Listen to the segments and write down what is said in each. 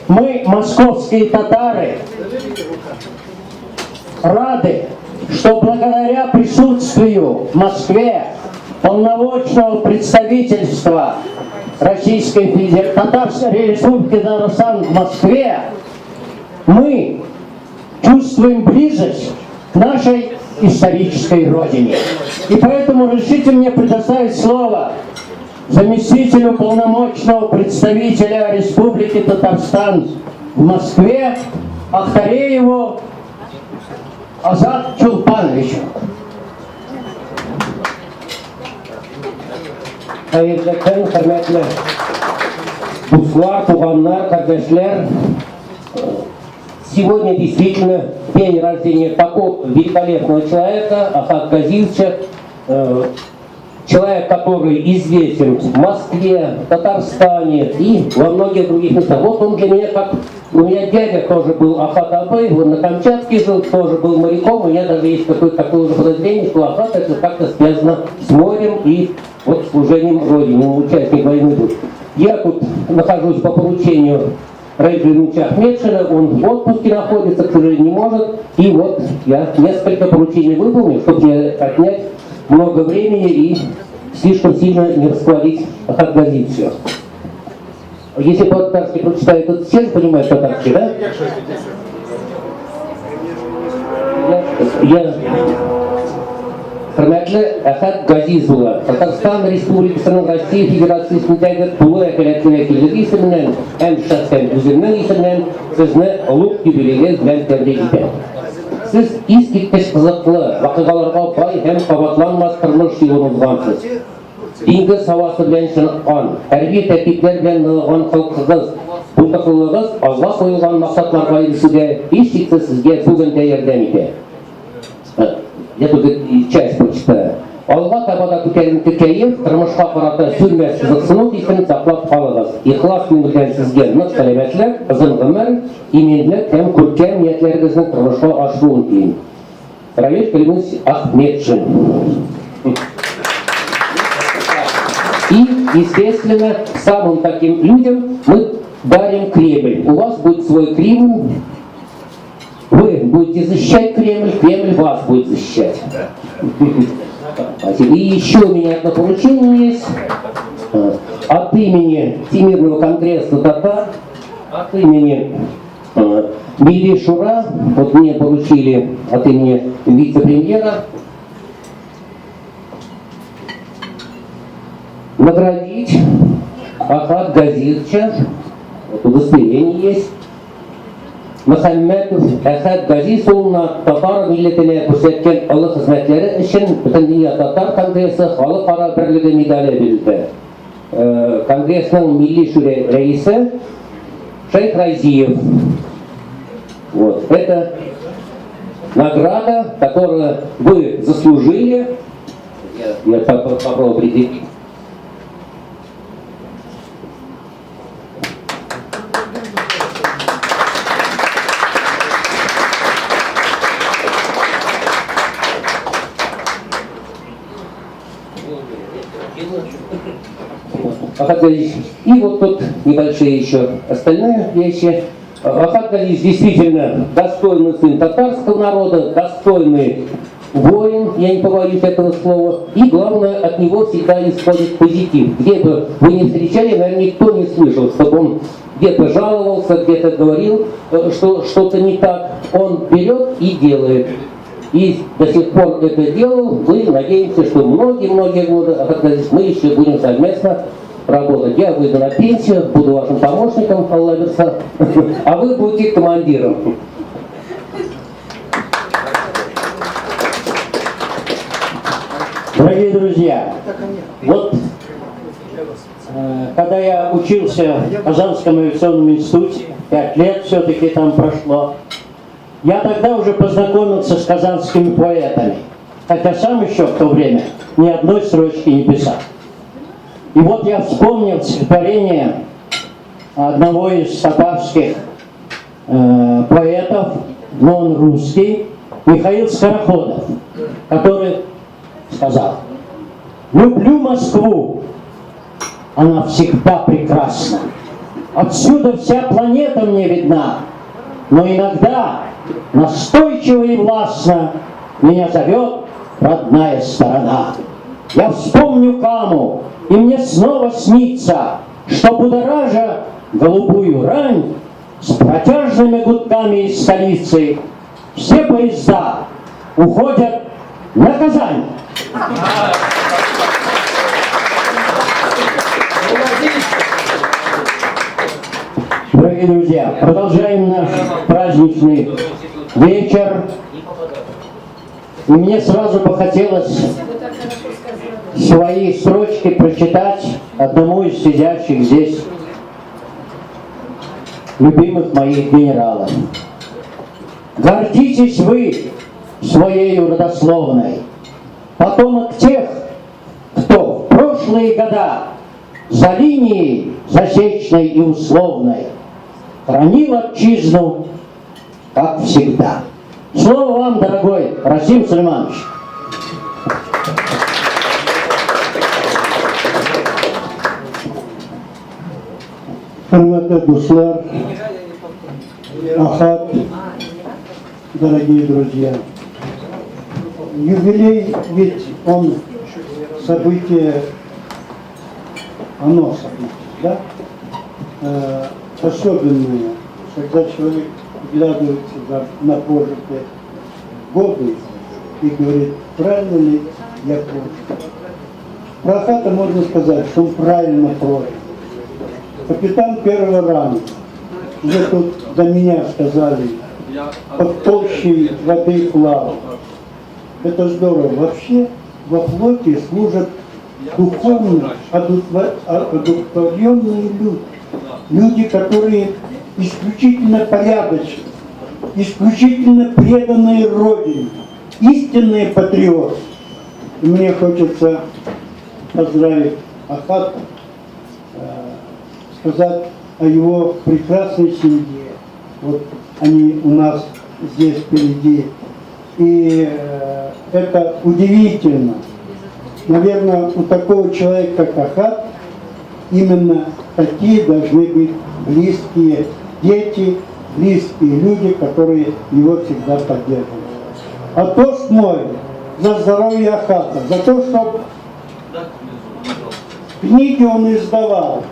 Мы, московские татары, рады, что благодаря присутствию в Москве полномочного представительства Российской Федерации, Татарской Республики Татарстан в Москве, мы чувствуем близость к нашей исторической родине. И поэтому разрешите мне предоставить слово заместителю полномочного представителя Республики Татарстан в Москве Ахтарееву Азат Чулпановичу. Хәерле, хөрмәтле дуслар, туганнар, кардәшләр. Сегодня действительно день рождения такого великолепного человека, Ахат Газизовича, человек, который известен в Москве, в Татарстане и во многих других местах. Вот он для меня, как у меня дядя тоже был Ахат Абай, он на Камчатке жил, тоже был моряком. У меня даже есть какое-то такое уже подозрение, что Ахат это как-то связано с морем и вот служением Родине, он участник войны был. Я тут нахожусь по поручению Рейджи Ахмедшина, он в отпуске находится, к сожалению, не может. И вот я несколько поручений выполнил, чтобы не отнять много времени и слишком сильно не расхвалить Ахат Газизовича. Если по-татарски прочитаю, то все же понимают татарский, да? Hürmetli Ахат Газизұлы, Татарстан Республикасының Россия Федерациясындағы тулы әкелетті вәкілдігі есімінен, әм шәхсен өзімнің есімінен сізні ұлық юбилейге белән тәбрик итәм. Сіз искиткіш қызыклы, вақиғаларға бай һәм қабатланмас тормыш юлын узгансыз. Динге савасы белән чыныгкан, тәрбие тәртипләр белән нығылган хылқыгыз, булдыклылыгыз алга қойылган мақсатларга ирешүгә һичшиксез сезгә бүген дә ярдәм итә. Я тут часть прочитаю. Алга табада күтәренке кәйеф, тормышка карата сүрмәс кызыксыну хисен саклап калыгыз. Ихлас белән сезгә нык сәламәтлек, озын гомер, именлек һәм күркәм ниятләрегезнең тормышка ашыруын телим. Равиль Калимович Ахмедшин. И, естественно, самым таким людям мы дарим Кремль. У вас будет свой Кремль. Вы будете защищать Кремль, Кремль вас будет защищать. И еще у меня одно поручение есть. От имени Всемирного конгресса татар, от имени Милли Шура, вот мне поручили от имени вице-премьера наградить Ахат Газизовича, вот удостоверение есть, Мөхәммәтов Ахат Газизұлына татар милләтенә күрсәткән олы хезмәтләре өчен Бөтендөнья татар конгрессы халыкара берлеге медале бирелде. Конгрессның милли шура рәисе Шейх Разиев. Вот это награда, которую вы заслужили. Я попробую определить. И вот тут небольшие еще остальные вещи. Ахат Газизович действительно достойный сын татарского народа, достойный воин, я не побоюсь этого слова. И главное, от него всегда исходит позитив. Где бы вы не встречали, наверное, никто не слышал, чтобы он где-то жаловался, где-то говорил, что что-то не так. Он берет и делает. И до сих пор это делал. Мы надеемся, что многие-многие годы Ахат Газизович, мы еще будем совместно работать. Я выйду на пенсию, буду вашим помощником, Алла Берса, а вы будете командиром. Дорогие друзья, вот когда я учился в Казанском авиационном институте, 5 лет все-таки там прошло, я тогда уже познакомился с казанскими поэтами, хотя сам еще в то время ни одной строчки не писал. И вот я вспомнил стихотворение одного из татарских поэтов, но он русский, Михаил Скороходов, который сказал: «Люблю Москву, она всегда прекрасна. Отсюда вся планета мне видна, но иногда настойчиво и властно меня зовет родная сторона. Я вспомню Каму, и мне снова снится, что будоража голубую рань с протяжными гудками из столицы все поезда уходят на Казань». Дорогие друзья, продолжаем наш праздничный вечер. И мне сразу бы хотелось свои строчки прочитать одному из сидящих здесь любимых моих генералов. Гордитесь вы своей родословной, потомок тех, кто в прошлые года за линией засечной и условной хранил отчизну, как всегда. Слово вам, дорогой Расим Сулейманович. Хурматты дуслар, Ахат, дорогие друзья. Юбилей, ведь он событие, оно событие, да? Особенное, когда человек глядывается на прожитые годы и говорит, правильно ли я прожил. Про Ахата можно сказать, что он правильно прожил. Капитан первого ранга, уже тут до меня сказали, под толщей воды плавал. Это здорово. Вообще во флоте служат духовно одухотворенные люди. Люди, которые исключительно порядочны, исключительно преданные Родине, истинные патриоты. И мне хочется поздравить Ахата, сказать о его прекрасной семье. Вот они у нас здесь впереди. И это удивительно. Наверное, у такого человека, как Ахат, именно такие должны быть близкие дети, близкие люди, которые его всегда поддерживают. А тост мой за здоровье Ахата, за то, что книги он издавал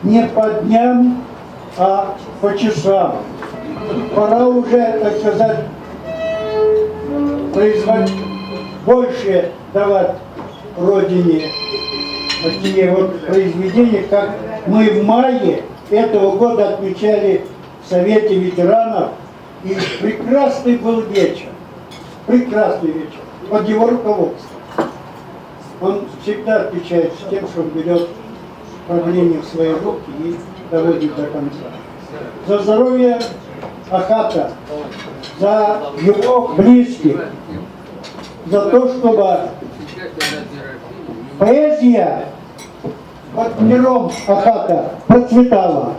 не по дням, а по часам. Пора уже, так сказать, производить больше, давать Родине такие вот произведения, как мы в мае этого года отмечали в Совете ветеранов. И прекрасный был вечер. Прекрасный вечер. Под его руководством. Он всегда отличается тем, что он берет правление в свои руки и доводит до конца. За здоровье Ахата, за его близких, за то, чтобы поэзия под миром Ахата процветала.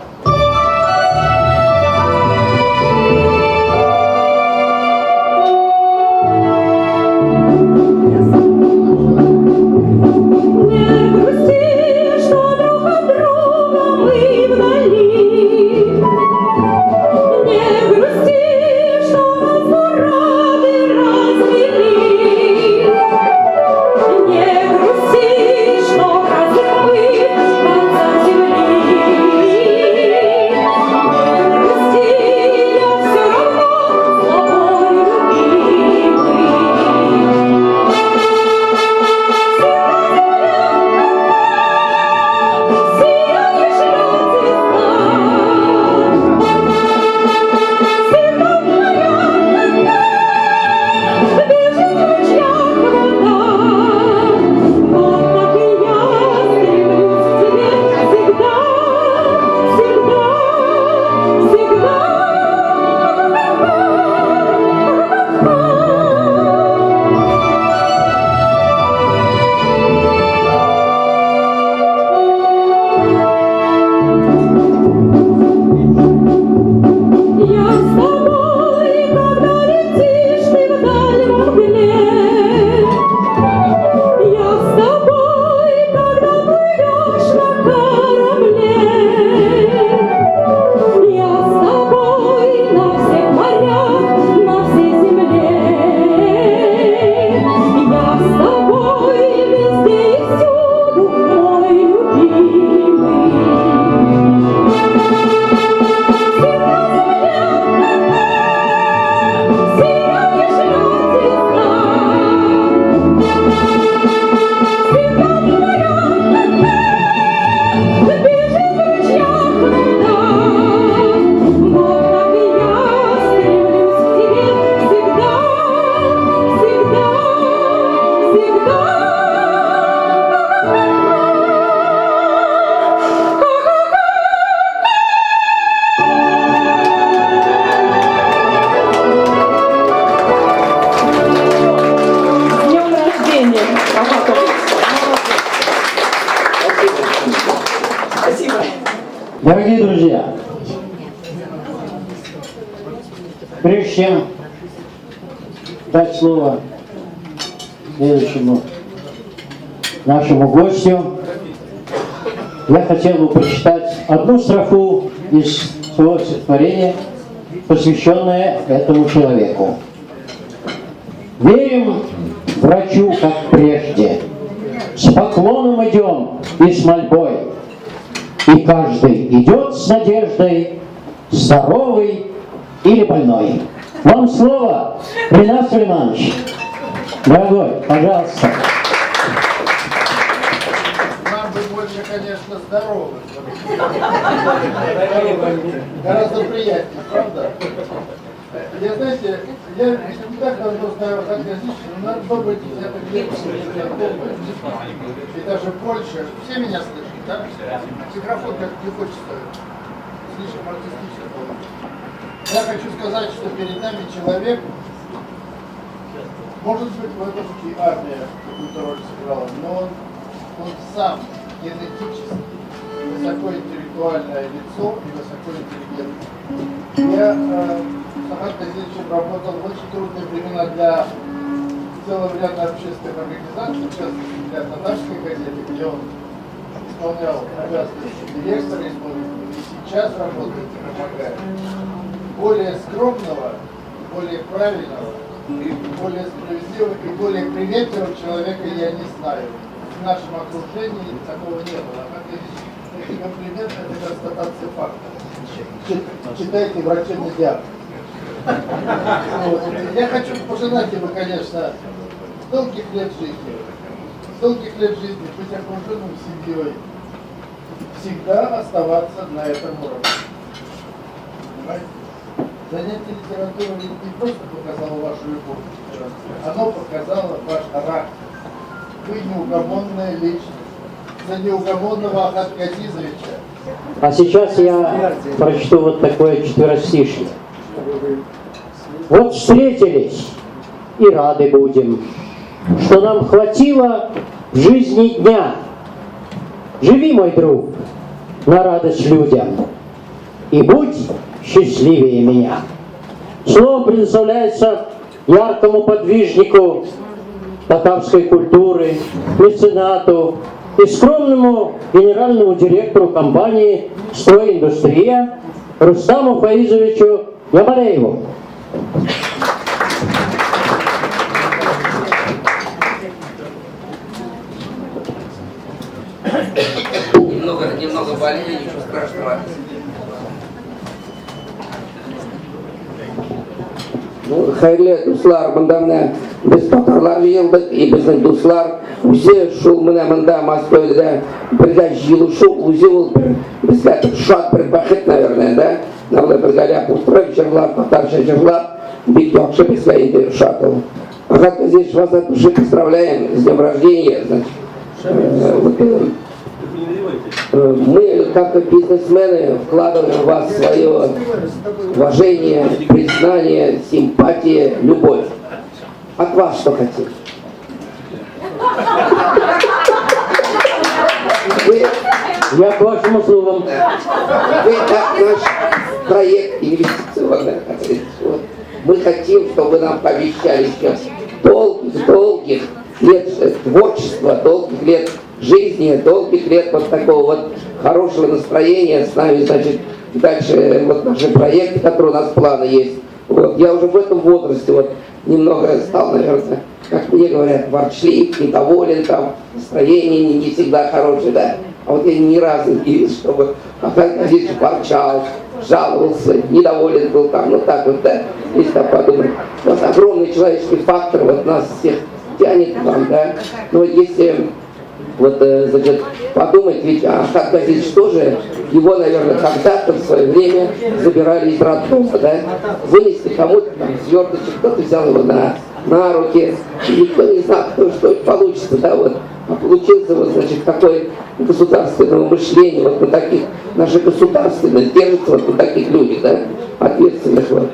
Не грусти, что разве мы в конце земли. Дорогие друзья, прежде чем дать слово следующему нашему гостю, я хотел бы прочитать одну строфу из своего стихотворения, посвященное этому человеку. Верим врачу, как прежде, с поклоном идем и с мольбой, и каждый идет с надеждой, здоровый или больной. Вам слово, Ринат Сулейманович. Дорогой, пожалуйста. Нам бы больше, конечно, здоровых. Гораздо приятнее, правда? Я, знаете, я не так давно знаю Хакасию, но надо быть где-то и даже Польша. Все меня слышат, да? Микрофон как не хочется слишком артистично получить. Я хочу сказать, что перед нами человек, может быть, в этом и армия какую-то роль сыграла, но он сам генетически высокоинтеллектуальное лицо и высокоинтеллигентный. Я с Ахатом Газизовичем работал в очень трудные времена для целого ряда общественных организаций, в частности для татарской газеты, где он исполнял обязанности директора, и сейчас работает и помогает. Более скромного, более правильного, более справедливого и более приветливого человека я не знаю. В нашем окружении такого не было. Такие комплименты — это констатация факта. Читайте врачебный диагноз. Я хочу пожелать ему, конечно, долгих лет жизни. Долгих лет жизни, быть окруженным семьей. Всегда оставаться на этом уровне. Понимаете? Занятие литературой не просто показало вашу любовь к литературе, оно показало ваш характер. Вы неугомонная личность. За неугомонного Ахата Газизовича. А сейчас я прочту вот такое четверостишье. Вот встретились и рады будем, что нам хватило в жизни дня. Живи, мой друг, на радость людям, и будь счастливее меня. Слово предоставляется яркому подвижнику татарской культуры, меценату и скромному генеральному директору компании «Стройиндустрия» Рустаму Фаизовичу Ямалееву. Немного болею, ничего страшного. Хәйрле дуслар, монда менә без татарлар җыелдык, и безнең дуслар үзе шул менә монда Мәскәүдә бергә җыелышу үзе ул безгә шат бер бәхет, наверное, да? Надо бергәләп утырып җырлап, татарча җырлап, бик яхшы безгә инде шат ул. Ахат Газизович, вас от души поздравляем с днем рождения, значит. Мы, как бизнесмены, вкладываем в вас свое уважение, признание, симпатия, любовь. От вас что хотим? Я к вашим услугам. Вы как наш проект инвестиционный. Вот. Мы хотим, чтобы вы нам пообещали сейчас долгих лет творчества, долгих лет жизни, долгих лет вот такого вот хорошего настроения с нами, значит, дальше вот наши проекты, которые у нас планы есть. Вот. Я уже в этом возрасте вот немного стал, наверное, как мне говорят, ворчлив, недоволен, там, настроение не всегда хорошее, да. А вот я ни разу не видел, чтобы Ахат Газизович ворчал, жаловался, недоволен был там, ну так вот, да, если так подумать. Вот огромный человеческий фактор вот нас всех тянет к вам, да. Но если вот, значит, подумать, ведь Ахат Газизович тоже, его, наверное, когда-то в свое время забирали из роддома, да, вынесли кому-то там звездочек, кто-то взял его на руки, и никто не знал, что получится, да, вот. А получился вот, значит, такое государственное мышление, вот на таких, наше государственность держится вот на таких людях, да, ответственных, вот.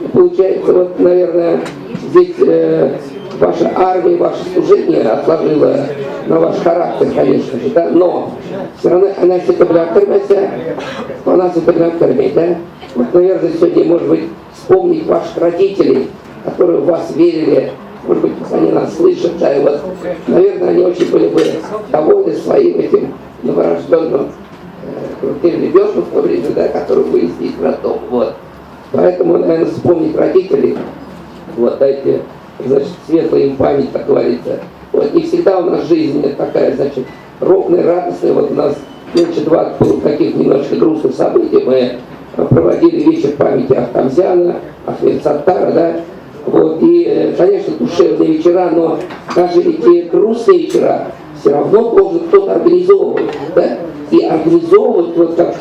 И получается, вот, наверное, здесь ваша армия, ваше служение отложило на ваш характер, конечно же, да, но все равно она сепаратырмася, она сепаратырмия, да. Вот, наверное, сегодня, может быть, вспомнить ваших родителей, которые в вас верили, может быть, они нас слышат, да, и вот, наверное, они очень были бы довольны своим этим новорожденным тем ребенком в то время, да, который вынесли из роддома, вот. Поэтому, наверное, вспомнить родителей, вот, дайте, значит, светлая им память, как говорится. Вот, не всегда у нас жизнь такая, значит, ровная, радостная. Вот у нас меньше 20 было таких немножко грустных событий. Мы проводили вечер памяти Ахтамзяна, Ахмед-Саттара, да. Вот, и, конечно, душевные вечера, но даже эти грустные вечера все равно должен кто-то организовывать, да. И организовывать, вот как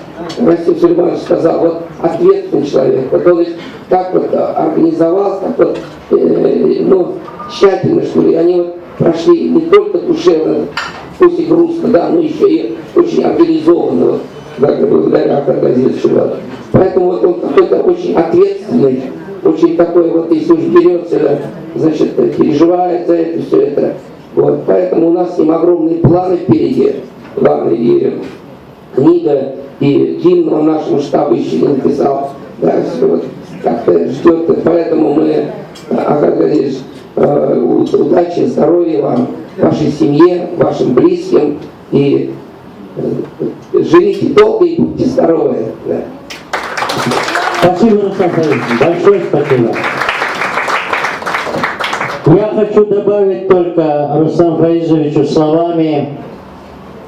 Расим Сулейманович сказал, вот ответственный человек, вот он так вот организовал, так вот, ну, тщательно, что ли, они вот прошли не только душевно, пусть и грустно, да, но еще и очень организованно, вот, да, благодаря Ахтамзяну Шулеймановичу. Поэтому вот он какой-то очень ответственный, очень такой вот, если уж берется, значит, переживает за это, все это. Вот, поэтому у нас с ним огромные планы впереди. Планы и книга, и гимн он нашему штабу еще не написал. Да, все вот как-то ждет. Поэтому мы, Ахат Газизович, удачи, здоровья вам, вашей семье, вашим близким. И живите долго и будьте здоровы. Да. Спасибо, Рустам Фаизович, большое спасибо. Я хочу добавить только Рустам Фаизовичу словами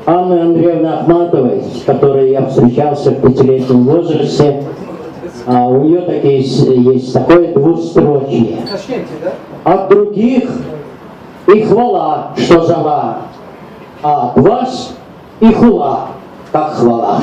Анны Андреевны Ахматовой, с которой я встречался в 5-летнем возрасте. У нее есть такое двустрочие. От других и хвала, что зала, а от вас и хула, как хвала.